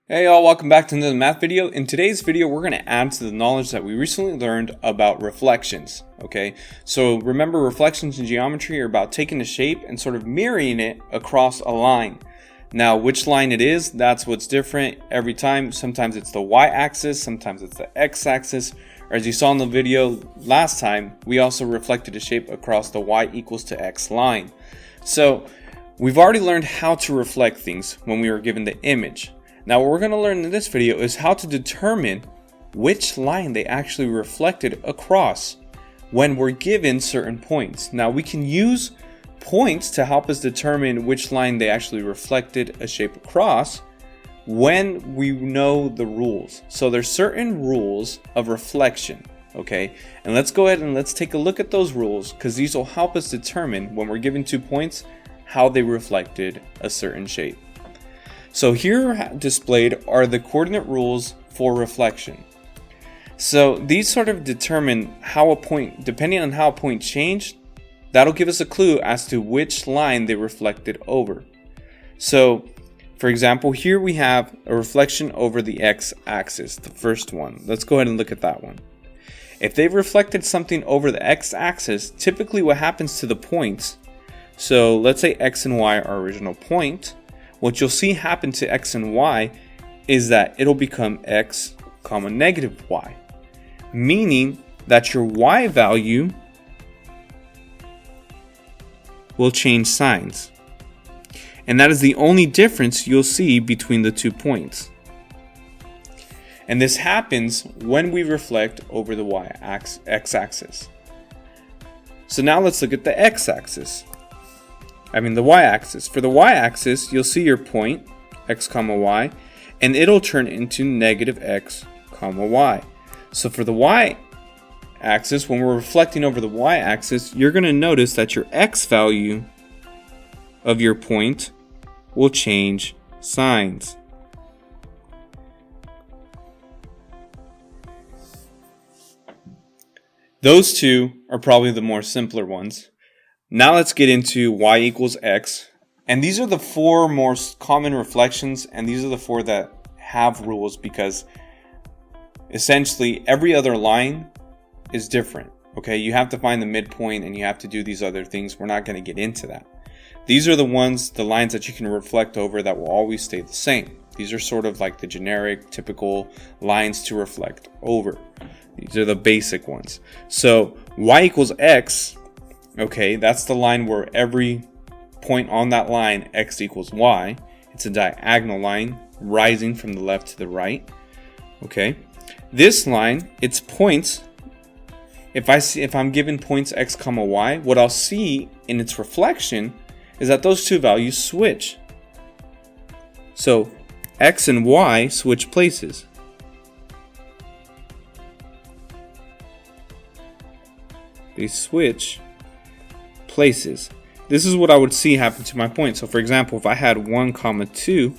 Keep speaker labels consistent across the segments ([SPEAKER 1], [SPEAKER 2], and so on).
[SPEAKER 1] Hey y'all, welcome back to another math video. In today's video, we're going to add to the knowledge that we recently learned about reflections. Okay, so remember, reflections in geometry are about taking a shape and sort of mirroring it across a line. Now, which line it is, that's what's different every time. Sometimes it's the y-axis, sometimes it's the x-axis. Or as you saw in the video last time, we also reflected a shape across the y equals to x line. So we've already learned how to reflect things when we were given the image. Now what we're going to learn in this video is how to determine which line they actually reflected across when we're given certain points. Now we can use points to help us determine which line they actually reflected a shape across when we know the rules. So there's certain rules of reflection, okay? And let's go ahead and let's take a look at those rules, because these will help us determine when we're given 2 points how they reflected a certain shape. So here displayed are the coordinate rules for reflection. So these sort of determine how a point, depending on how a point changed, that'll give us a clue as to which line they reflected over. So for example, here we have a reflection over the x-axis, the first one. Let's go ahead and look at that one. If they've reflected something over the x-axis, typically what happens to the points, so let's say x and y are original point, what you'll see happen to x and y is that it'll become x comma negative y, meaning that your y value will change signs. And that is the only difference you'll see between the 2 points. And this happens when we reflect over the x-axis. So now let's look at the x-axis. The y-axis. For the y-axis, you'll see your point, x comma y, and it'll turn into negative x comma y. So for the y-axis, when we're reflecting over the y-axis, you're going to notice that your x value of your point will change signs. Those two are probably the more simpler ones. Now let's get into y equals x. And these are the 4 most common reflections, and these are the 4 that have rules, because essentially every other line is different. Okay, you have to find the midpoint and you have to do these other things. We're not going to get into that. These are the lines that you can reflect over that will always stay the same. These are sort of like the generic, typical lines to reflect over. These are the basic ones. So y equals x. Okay, that's the line where every point on that line, x equals y. It's a diagonal line rising from the left to the right. Okay, this line, its points, if I'm given points x comma y, what I'll see in its reflection is that those 2 values switch. So x and y switch places. They switch places. This is what I would see happen to my point. So for example, if I had 1 comma 2,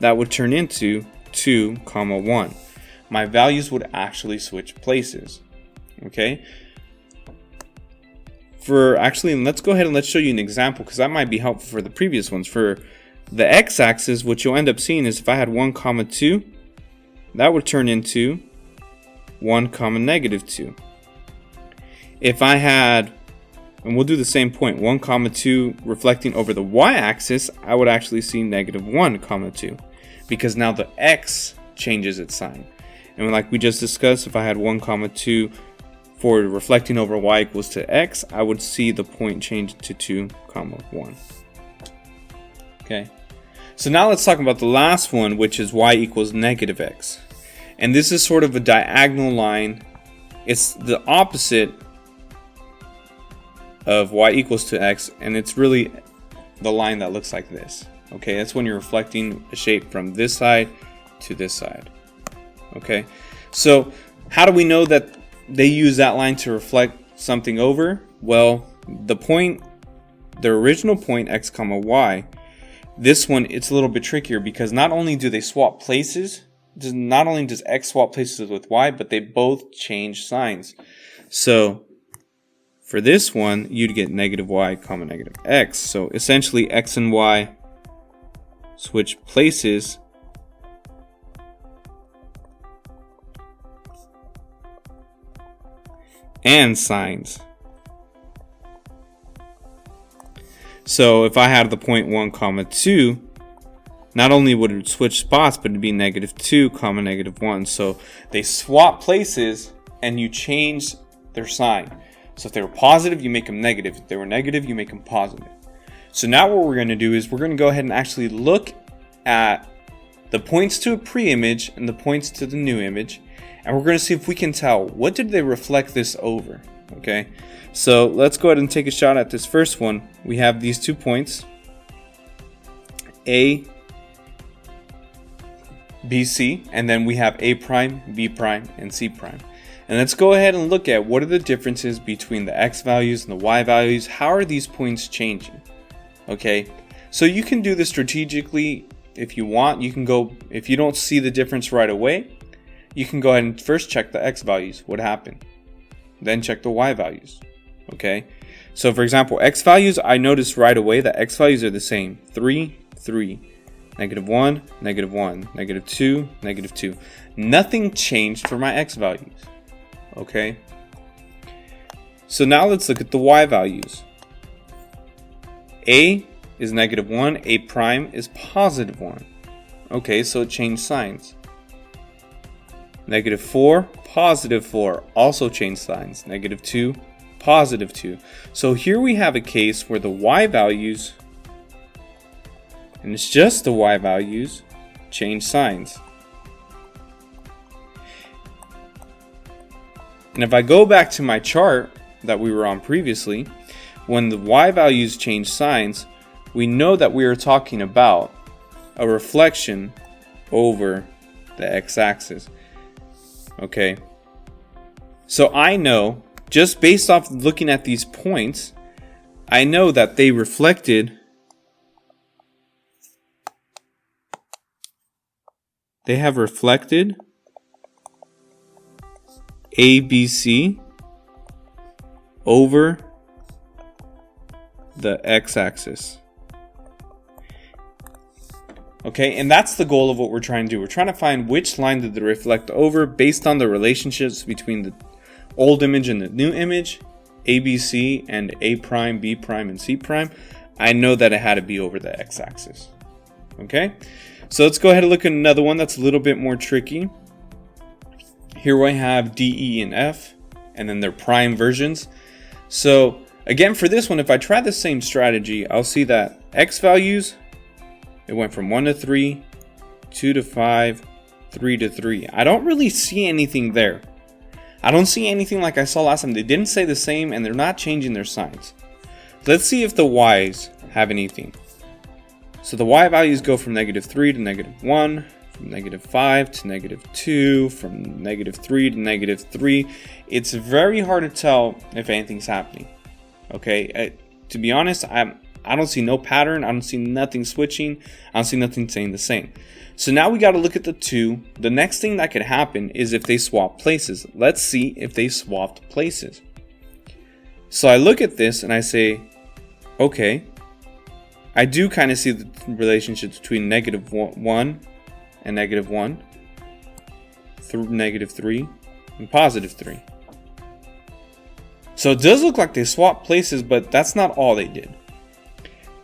[SPEAKER 1] that would turn into 2 comma 1. My values would actually switch places. Okay, let's go ahead and let's show you an example, because that might be helpful for the previous ones. For the x-axis, what you'll end up seeing is if I had 1 comma 2, that would turn into 1 comma negative 2. If I had, and we'll do the same point, 1 comma 2 reflecting over the y-axis, I would actually see negative 1 comma 2, because now the x changes its sign. And like we just discussed, if I had 1 comma 2 for reflecting over y equals to x, I would see the point change to 2 comma 1. Okay, so now let's talk about the last one, which is y equals negative x. And this is sort of a diagonal line. It's the opposite of y equals to x, and it's really the line that looks like this. Okay, that's when you're reflecting a shape from this side to this side. Okay, so how do we know that they use that line to reflect something over? Well, the original point x comma y, this one, it's a little bit trickier, because not only do they swap places, not only does x swap places with y, but they both change signs. So for this one, you'd get negative y comma negative x. So essentially x and y switch places and signs. So if I had the point 1 comma 2, not only would it switch spots, but it'd be -2 comma -1. So they swap places and you change their sign. So if they were positive, you make them negative. If they were negative, you make them positive. So now what we're going to do is we're going to go ahead and actually look at the points to a pre-image and the points to the new image. And we're going to see if we can tell what did they reflect this over. Okay, so let's go ahead and take a shot at this first one. We have these 2 points, A, B, C, and then we have A prime, B prime, and C prime. And let's go ahead and look at what are the differences between the X values and the Y values. How are these points changing? Okay, so you can do this strategically if you want. You can go, if you don't see the difference right away, you can go ahead and first check the X values, what happened, then check the Y values. Okay, so for example, X values, I noticed right away that X values are the same, 3, 3, -1, -1, -2, -2. Nothing changed for my X values. Okay, so now let's look at the Y values. A is -1, A prime is +1. Okay, so it changed signs. -4, +4, also changed signs. -2, +2. So here we have a case where the Y values, and it's just the Y values, change signs. And if I go back to my chart that we were on previously, when the Y values change signs, we know that we are talking about a reflection over the x-axis. Okay, so I know, just based off looking at these points, I know that they reflected, they have reflected ABC over the x-axis. Okay, and that's the goal of what we're trying to do. We're trying to find which line did they reflect over based on the relationships between the old image and the new image, ABC and A prime, B prime, and C prime. I know that it had to be over the x-axis. Okay, so let's go ahead and look at another one that's a little bit more tricky. Here we have D, E, and F, and then their prime versions. So again, for this one, if I try the same strategy, I'll see that X values, it went from 1 to 3, 2 to 5, 3 to 3. I don't really see anything there. I don't see anything like I saw last time. They didn't say the same, and they're not changing their signs. Let's see if the Y's have anything. So the Y values go from -3 to -1, from -5 to -2, from -3 to -3. It's very hard to tell if anything's happening. Okay, to be honest, I don't see no pattern. I don't see nothing switching. I don't see nothing staying the same. So now we got to look at the two. The next thing that could happen is if they swap places. Let's see if they swapped places. So I look at this and I say, okay, I do kind of see the relationships between -1 and -1, through -3, and +3. So it does look like they swapped places, but that's not all they did.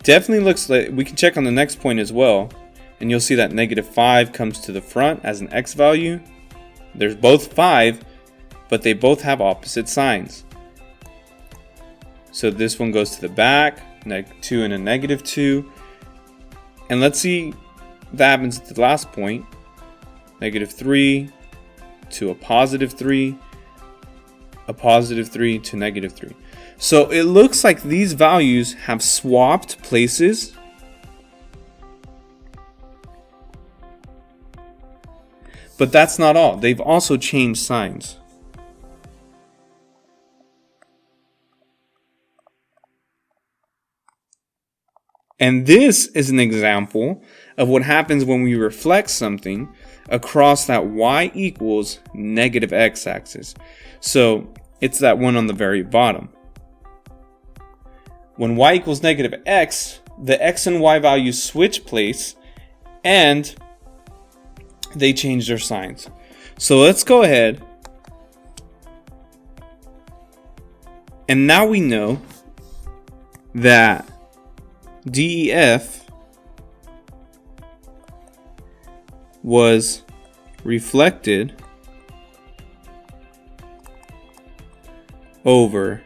[SPEAKER 1] Definitely looks like, we can check on the next point as well, and you'll see that -5 comes to the front as an X value. There's both 5, but they both have opposite signs. So this one goes to the back, -2 and a -2. And let's see that happens at the last point, -3 to a +3, a +3 to -3. So it looks like these values have swapped places, but that's not all. They've also changed signs. And this is an example of what happens when we reflect something across that y equals -x axis. So it's that one on the very bottom. When y equals -x, the x and y values switch place and they change their signs. So let's go ahead And now we know that DEF was reflected over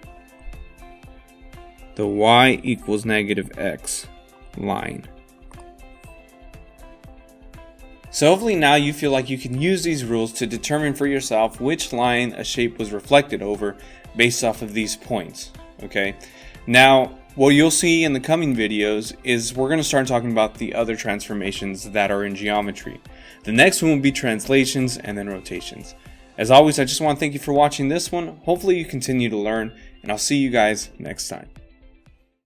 [SPEAKER 1] the y equals negative x line. So hopefully now you feel like you can use these rules to determine for yourself which line a shape was reflected over based off of these points. Okay. Now, what you'll see in the coming videos is we're going to start talking about the other transformations that are in geometry. The next one will be translations and then rotations. As always, I just want to thank you for watching this one. Hopefully you continue to learn, and I'll see you guys next time.